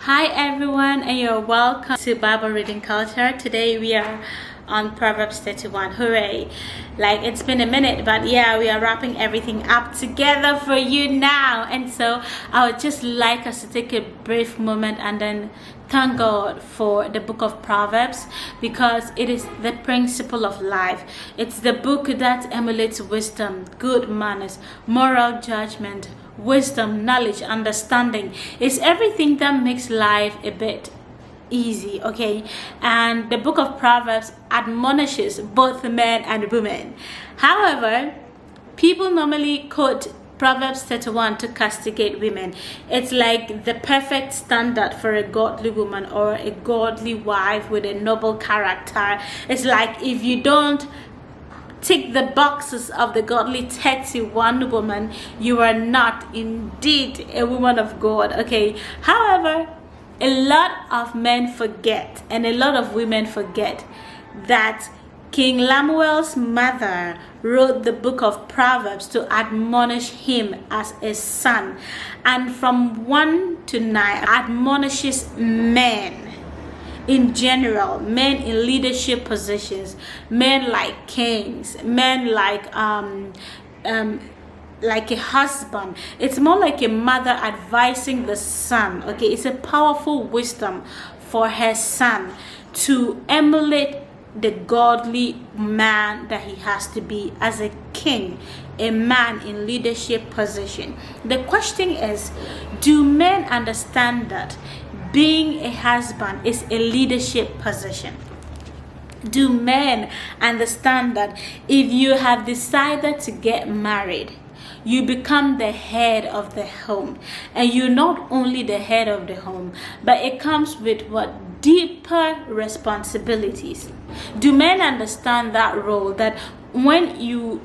Hi everyone, and you're welcome to Bible Reading Culture. Today we are on Proverbs 31. Hooray! Like it's been a minute, but yeah, we are wrapping everything up together for you now. And so I would just like us to take a brief moment and then thank God for the book of Proverbs, because it is the principle of life. It's the book that emulates wisdom, good manners, moral judgment, wisdom, knowledge, understanding. It's everything that makes life a bit easy, okay? And the book of Proverbs admonishes both men and women. However, people normally quote Proverbs 31 to castigate women. It's like the perfect standard for a godly woman or a godly wife with a noble character. It's like if you don't tick the boxes of the godly 31 woman, you are not indeed a woman of God, okay? However, a lot of men forget and a lot of women forget that King Lemuel's mother wrote the book of Proverbs to admonish him as a son, and from 1 to 9 admonishes men in general, men in leadership positions, men like kings, men like a husband. It's more like a mother advising the son, okay? It's a powerful wisdom for her son to emulate the godly man that he has to be as a king, a man in leadership position. The question is, do men understand that being a husband is a leadership position? Do men understand that if you have decided to get married, you become the head of the home, and you're not only the head of the home, but it comes with what? Deeper responsibilities. Do men understand that role, that when you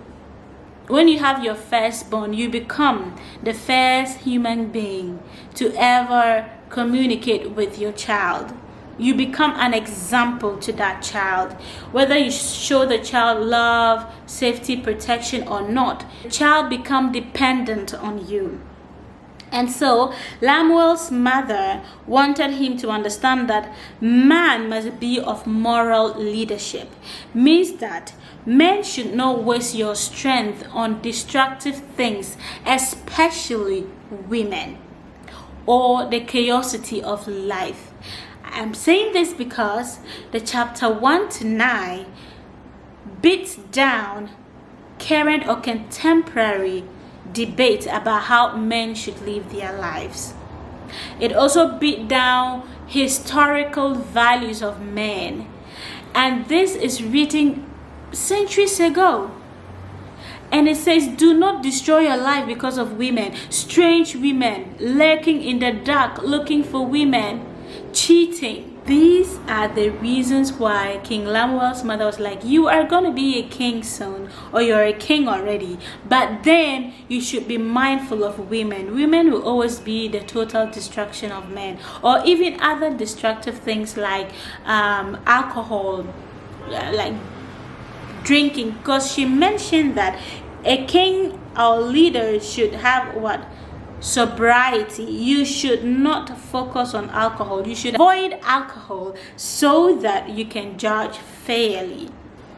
have your firstborn, you become the first human being to ever communicate with your child? You become an example to that child. Whether you show the child love, safety, protection or not, the child become dependent on you. And so Lemuel's mother wanted him to understand that man must be of moral leadership. Means that men should not waste your strength on destructive things, especially women, or the curiosity of life. I'm saying this because the chapter 1 to 9 beats down current or contemporary debate about how men should live their lives. It also beat down historical values of men, and this is written centuries ago. And it says, do not destroy your life because of women, strange women lurking in the dark looking for women, cheating. These are the reasons why King Lemuel's mother was like, you are going to be a king soon, or you're a king already, but then you should be mindful of women. Women will always be the total destruction of men, or even other destructive things like alcohol, like drinking, because she mentioned that a king or leader should have what? Sobriety. You should not focus on alcohol. You should avoid alcohol so that you can judge fairly.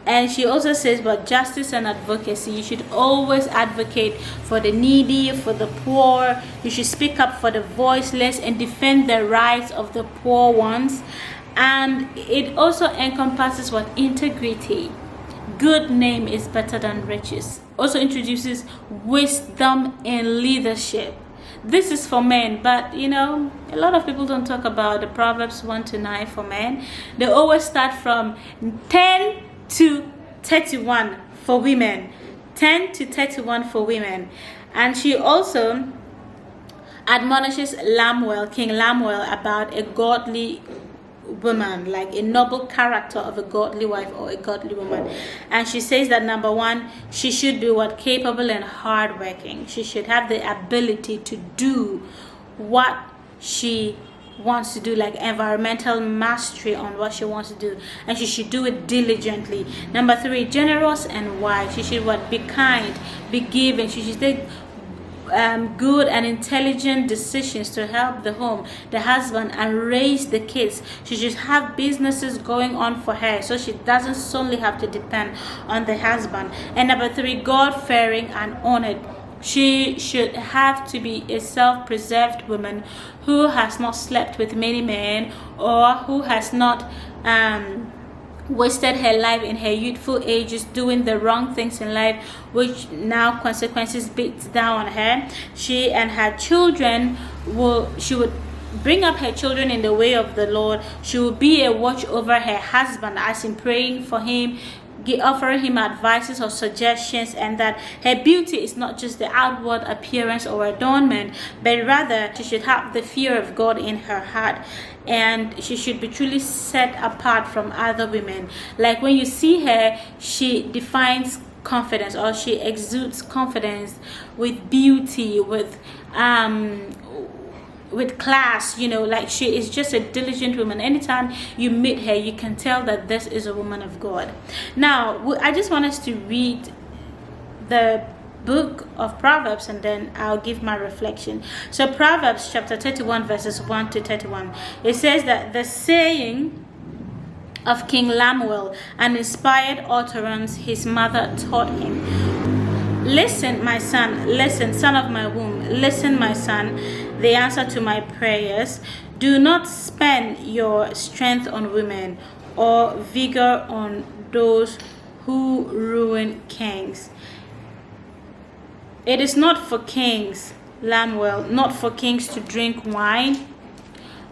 And she also says about justice and advocacy. You should always advocate for the needy, for the poor. You should speak up for the voiceless and defend the rights of the poor ones. And it also encompasses what? Integrity. Good name is better than riches. Also introduces wisdom in leadership. This is for men, but a lot of people don't talk about the Proverbs 1 to 9 for men. They always start from 10 to 31 for women. 10 to 31 for women. And she also admonishes King Lemuel, about a godly woman, like a noble character of a godly wife or a godly woman. And she says that number 1, she should be capable and hardworking. She should have the ability to do what she wants to do, like environmental mastery on what she wants to do, and she should do it diligently. Number 3, generous and wise. She should be kind, be giving. She should take good and intelligent decisions to help the home, the husband, and raise the kids. She should have businesses going on for her, so she doesn't solely have to depend on the husband. And number 3, God-fearing and honored. She should have to be a self-preserved woman who has not slept with many men, or who has not wasted her life in her youthful ages doing the wrong things in life, which now consequences beats down on her. She and her children she would bring up her children in the way of the Lord. She will be a watch over her husband, as in praying for him, offering him advices or suggestions, and that her beauty is not just the outward appearance or adornment, but rather she should have the fear of God in her heart, and she should be truly set apart from other women. Like when you see her, she defines confidence, or she exudes confidence with beauty, with class, like she is just a diligent woman. Anytime you meet her, you can tell that this is a woman of God. Now, I just want us to read the book of Proverbs, and then I'll give my reflection. So Proverbs chapter 31 verses 1 to 31. It says that the saying of King Lemuel, an inspired utterance his mother taught him. Listen, my son, listen, son of my womb, listen, my son, the answer to my prayers. Do not spend your strength on women, or vigor on those who ruin kings. It is not for kings, Lemuel, not for kings to drink wine,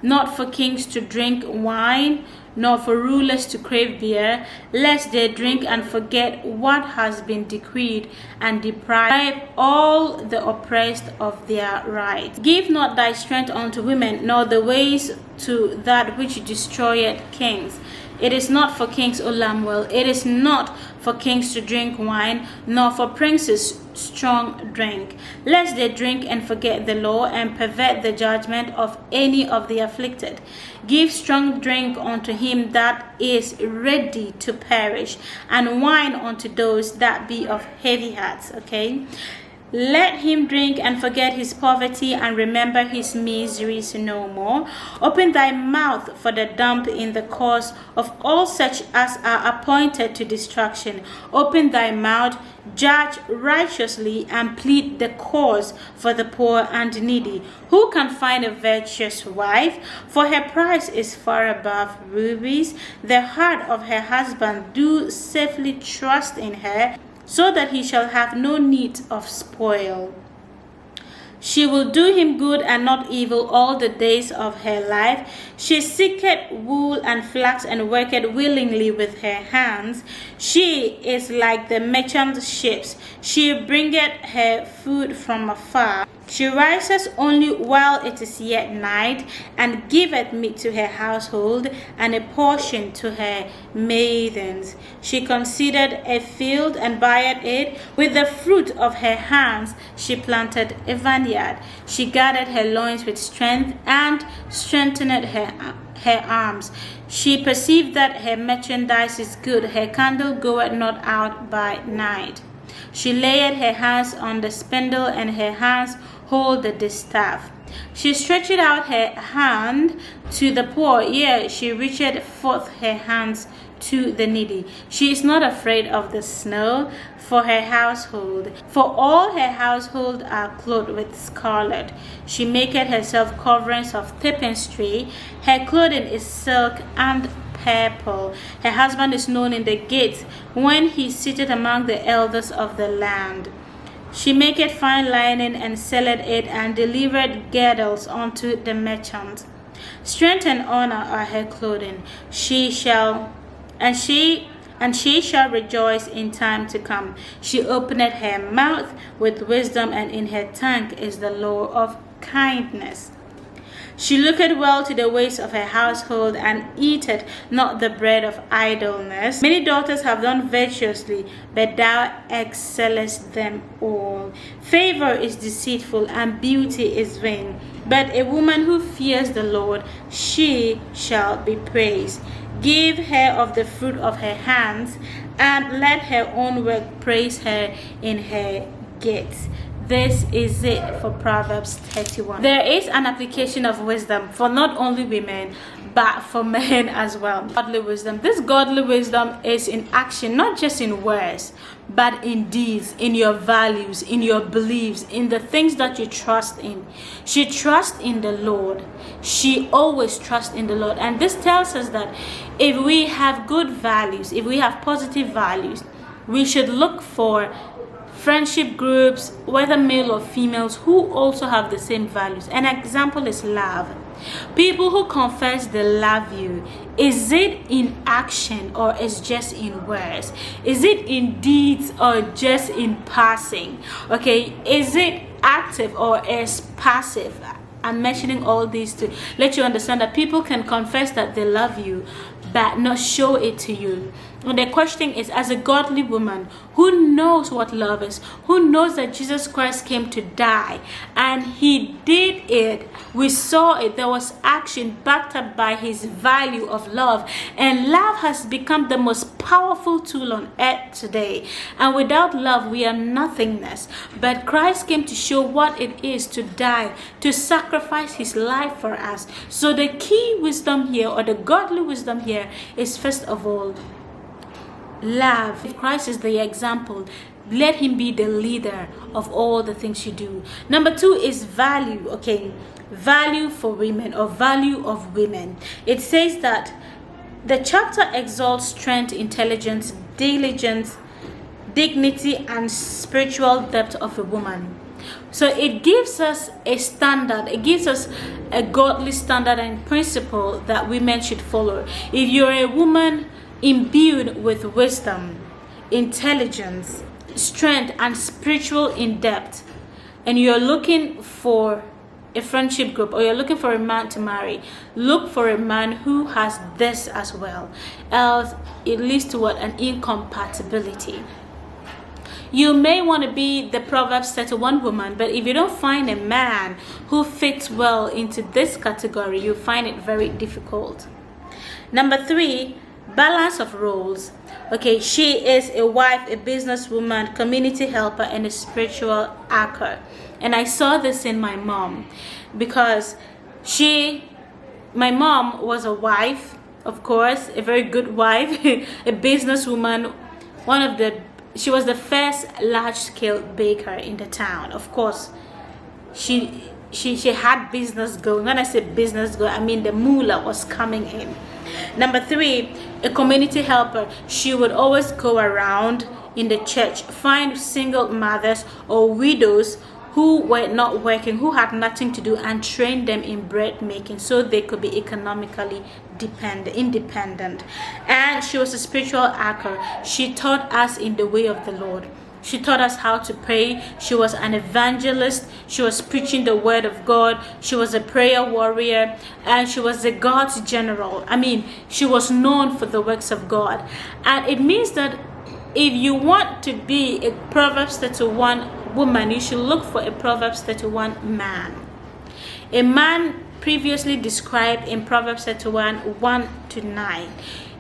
not for kings to drink wine, nor for rulers to crave beer, lest they drink and forget what has been decreed, and deprive all the oppressed of their rights. Give not thy strength unto women, nor the ways to that which destroyeth kings. It is not for kings, O Lemuel, it is not for kings to drink wine, nor for princes strong drink, lest they drink and forget the law, and pervert the judgment of any of the afflicted. Give strong drink unto him that is ready to perish, and wine unto those that be of heavy hearts. Okay? Let him drink and forget his poverty, and remember his miseries no more. Open thy mouth for the dumb in the cause of all such as are appointed to destruction. Open thy mouth, judge righteously, and plead the cause for the poor and needy. Who can find a virtuous wife? For her price is far above rubies. The heart of her husband do safely trust in her, so that he shall have no need of spoil. She will do him good and not evil all the days of her life. She seeketh wool and flax, and worketh willingly with her hands. She is like the merchant ships. She bringeth her food from afar. She rises only while it is yet night, and giveth meat to her household, and a portion to her maidens. She considered a field and buyeth it. With the fruit of her hands she planted a vineyard. She gathered her loins with strength, and strengthened her arms. She perceived that her merchandise is good. Her candle goeth not out by night. She laid her hands on the spindle, and her hands hold the distaff. She stretched out her hand to the poor, yea, she reached forth her hands to the needy. She is not afraid of the snow for her household, for all her household are clothed with scarlet. She maketh herself coverings of tapestry. Her clothing is silk and purple. Her husband is known in the gates, when he sitteth among the elders of the land. She maketh fine linen, and selleth it, and delivered girdles unto the merchant. Strength and honor are her clothing. She shall rejoice in time to come. She openeth her mouth with wisdom, and in her tongue is the law of kindness. She looketh well to the ways of her household, and eateth not the bread of idleness. Many daughters have done virtuously, but thou excellest them all. Favor is deceitful, and beauty is vain, but a woman who fears the Lord, she shall be praised. Give her of the fruit of her hands, and let her own work praise her in her gates. This is it for Proverbs 31. There is an application of wisdom for not only women, but for men as well. Godly wisdom. This godly wisdom is in action, not just in words, but in deeds, in your values, in your beliefs, in the things that you trust in. She trusts in the Lord. She always trusts in the Lord. And this tells us that if we have good values, if we have positive values, we should look for friendship groups, whether male or females, who also have the same values. An example is love. People who confess they love you, is it in action or is just in words? Is it in deeds or just in passing? Okay, is it active or is passive? I'm mentioning all these to let you understand that people can confess that they love you but not show it to you. And the question is, as a godly woman who knows what love is, who knows that Jesus Christ came to die and he did it, we saw it, there was action backed up by his value of love, and love has become the most powerful tool on earth today. And without love we are nothingness, but Christ came to show what it is to die, to sacrifice his life for us. So the key wisdom here, or the godly wisdom here, is first of all love. If Christ is the example, let him be the leader of all the things you do. Number 2 is value. Okay, value for women, or value of women. It says that the chapter exalts strength, intelligence, diligence, dignity, and spiritual depth of a woman. So it gives us a standard, it gives us a godly standard and principle that women should follow. If you're a woman imbued with wisdom, intelligence, strength, and spiritual in depth, and you're looking for a friendship group, or you're looking for a man to marry, look for a man who has this as well, else it leads to what? An incompatibility. You may want to be the Proverbs 31 woman, but if you don't find a man who fits well into this category, you find it very difficult. Number 3, balance of roles. Okay, she is a wife, a businesswoman, community helper, and a spiritual anchor. And I saw this in my mom, because my mom was a wife, of course, a very good wife, a businesswoman, she was the first large-scale baker in the town. Of course, she had business going. When I say business going, I mean the moolah was coming in. Number 3, a community helper. She would always go around in the church, find single mothers or widows who were not working, who had nothing to do, and train them in bread making so they could be economically independent. And she was a spiritual anchor. She taught us in the way of the Lord. She taught us how to pray. She was an evangelist. She was preaching the word of God. She was a prayer warrior, and she was a God's general. I mean, she was known for the works of God. And it means that if you want to be a Proverbs 31 woman, you should look for a Proverbs 31 man. A man previously described in Proverbs 31, 1-9.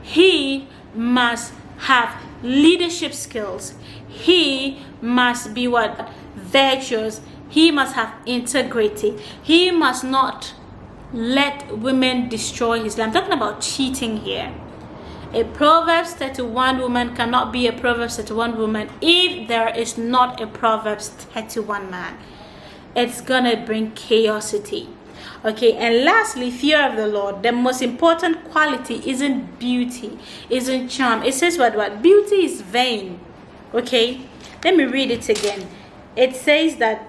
He must have leadership skills. He must be what? Virtuous. He must have integrity. He must not let women destroy his life. I'm talking about cheating here. A Proverbs 31 woman cannot be a Proverbs 31 woman if there is not a Proverbs 31 man. It's gonna bring chaosity. Okay, and lastly, fear of the Lord. The most important quality isn't beauty, isn't charm. It says what? Beauty is vain. Okay, let me read it again. It says that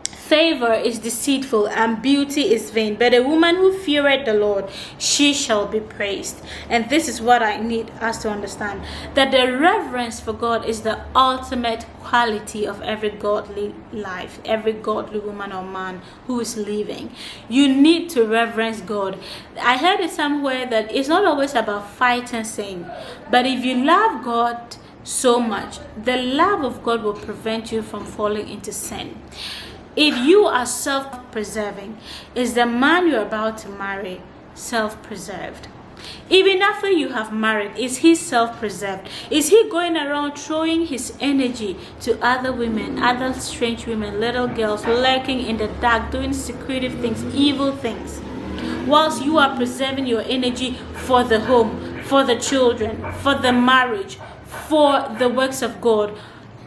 favor is deceitful and beauty is vain, but a woman who feareth the Lord, she shall be praised. And this is what I need us to understand, that the reverence for God is the ultimate quality of every godly life, every godly woman or man who is living. You need to reverence God. I heard it somewhere that it's not always about fight and sin, but if you love God so much, the love of God will prevent you from falling into sin. If you are self-preserving, is the man you're about to marry self-preserved? Even after you have married, is he self-preserved? Is he going around throwing his energy to other women, other strange women, little girls, lurking in the dark, doing secretive things, evil things, whilst you are preserving your energy for the home, for the children, for the marriage, for the works of God?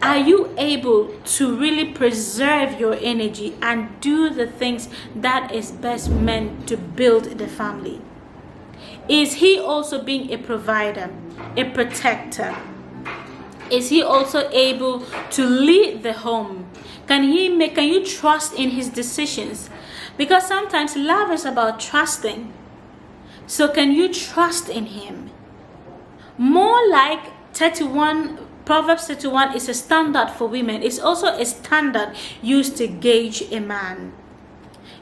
Are you able to really preserve your energy and do the things that is best meant to build the family? Is he also being a provider, a protector? Is he also able to lead the home? Can you trust in his decisions? Because sometimes love is about trusting. So can you trust in him? More like Proverbs 31 is a standard for women. It's also a standard used to gauge a man.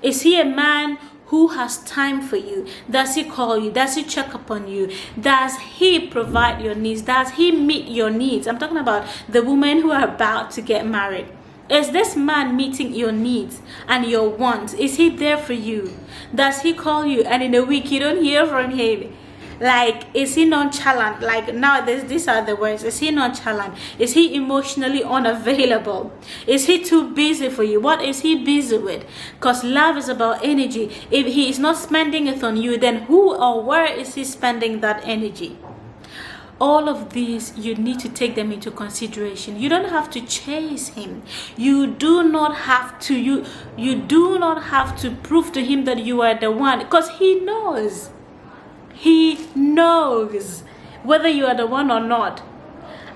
Is he a man who has time for you? Does he call you? Does he check up on you? Does he provide your needs? Does he meet your needs? I'm talking about the women who are about to get married. Is this man meeting your needs and your wants? Is he there for you? Does he call you and in a week you don't hear from him? Like, is he nonchalant? Like, nowadays, these are the words. Is he nonchalant? Is he emotionally unavailable? Is he too busy for you? What is he busy with? Because love is about energy. If he is not spending it on you, then who or where is he spending that energy? All of these, you need to take them into consideration. You don't have to chase him. You do not have to. You do not have to prove to him that you are the one, because he knows. He knows whether you are the one or not.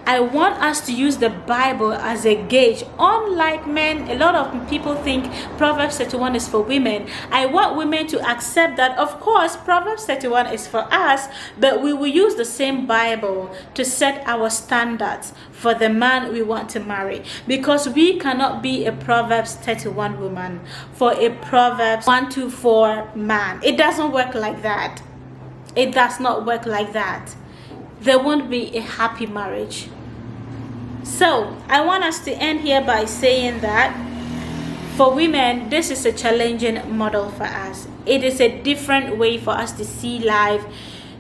I want us to use the Bible as a gauge. Unlike men, a lot of people think Proverbs 31 is for women. I want women to accept that, of course, Proverbs 31 is for us, but we will use the same Bible to set our standards for the man we want to marry. Because we cannot be a Proverbs 31 woman for a Proverbs 124 man. It doesn't work like that. It does not work like that. There won't be a happy marriage. So I want us to end here by saying that for women, this is a challenging model for us. It is a different way for us to see life,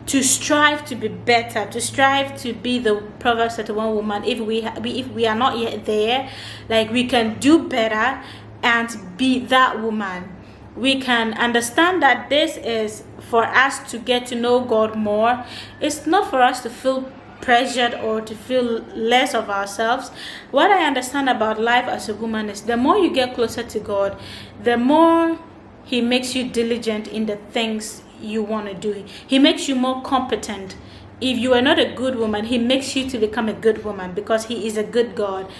to strive to be better, to strive to be the Proverbs 31 woman. If we are not yet there, like, we can do better and be that woman. We can understand that this is for us to get to know God more. It's not for us to feel pressured or to feel less of ourselves. What I understand about life as a woman is the more you get closer to God, the more he makes you diligent in the things you want to do. He makes you more competent. If you are not a good woman, he makes you to become a good woman, because he is a good God.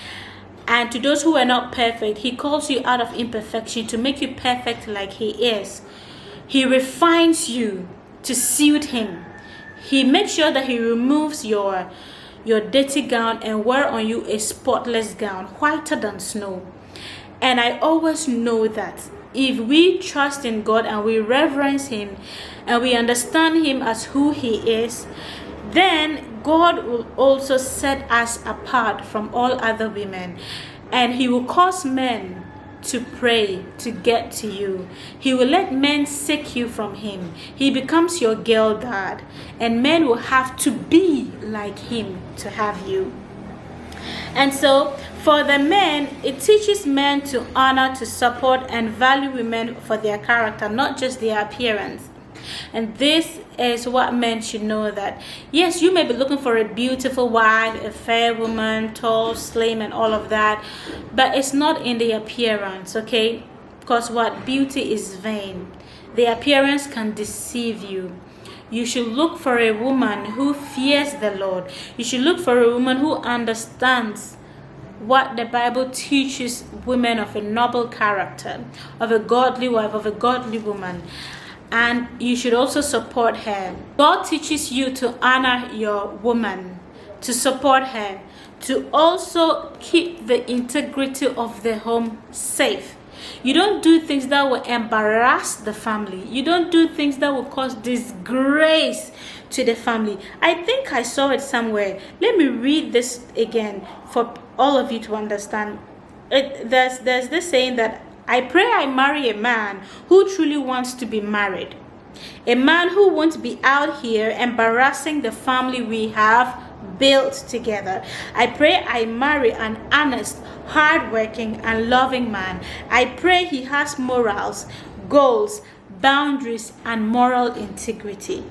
And to those who are not perfect, he calls you out of imperfection to make you perfect like he is. He refines you to suit him. He makes sure that he removes your dirty gown and wear on you a spotless gown, whiter than snow. And I always know that if we trust in God and we reverence him and we understand him as who he is, then God will also set us apart from all other women, and he will cause men to pray to get to you. He will let men seek you from him. He becomes your girl dad, and men will have to be like him to have you. And so for the men, it teaches men to honor, to support, and value women for their character, not just their appearance. And this is what men should know, that yes, you may be looking for a beautiful wife, a fair woman, tall, slim, and all of that, but it's not in the appearance, okay? Because what? Beauty is vain. The appearance can deceive you. You should look for a woman who fears the Lord. You should look for a woman who understands what the Bible teaches women of a noble character, of a godly wife, of a godly woman. And you should also support her. God teaches you to honor your woman, to support her, to also keep the integrity of the home safe. You don't do things that will embarrass the family. You don't do things that will cause disgrace to the family. I think I saw it somewhere. Let me read this again for all of you to understand. There's this saying that I pray I marry a man who truly wants to be married. A man who won't be out here embarrassing the family we have built together. I pray I marry an honest, hardworking, and loving man. I pray he has morals, goals, boundaries, and moral integrity.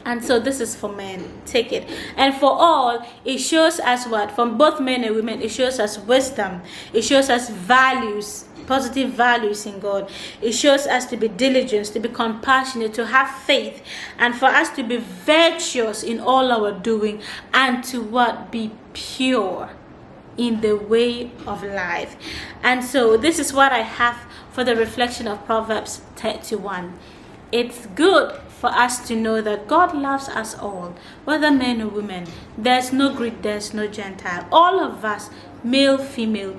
And so this is for men. Take it. And for all, it shows us what? From both men and women, it shows us wisdom. It shows us values, positive values in God. It shows us to be diligent, to be compassionate, to have faith, and for us to be virtuous in all our doing, and to what? Be pure in the way of life. And so this is what I have for the reflection of Proverbs 31. It's good for us to know that God loves us all, whether men or women. There's no Greek, there's no Gentile. All of us, male, female,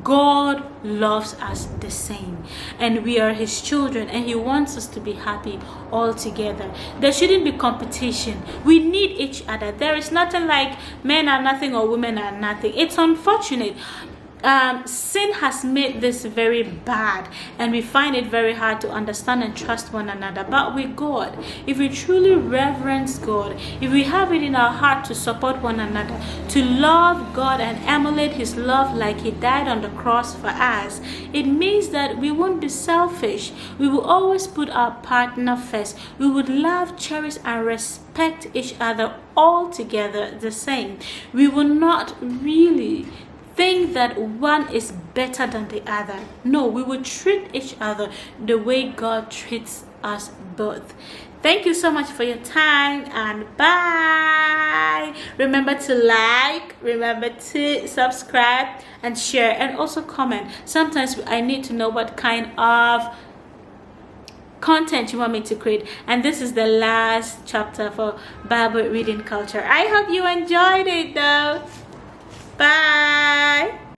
God loves us the same, and we are his children, and he wants us to be happy all together. There shouldn't be competition. We need each other. There is nothing like men are nothing or women are nothing. It's unfortunate. Sin has made this very bad, and we find it very hard to understand and trust one another. But with God, if we truly reverence God, if we have it in our heart to support one another, to love God and emulate his love like he died on the cross for us, it means that we won't be selfish. We will always put our partner first. We would love, cherish, and respect each other all together the same. We will not really think that one is better than the other. No, we will treat each other the way God treats us both. Thank you so much for your time, and bye. Remember to like, remember to subscribe and share, and also comment. Sometimes I need to know what kind of content you want me to create. And this is the last chapter for Bible reading culture. I hope you enjoyed it though. Bye.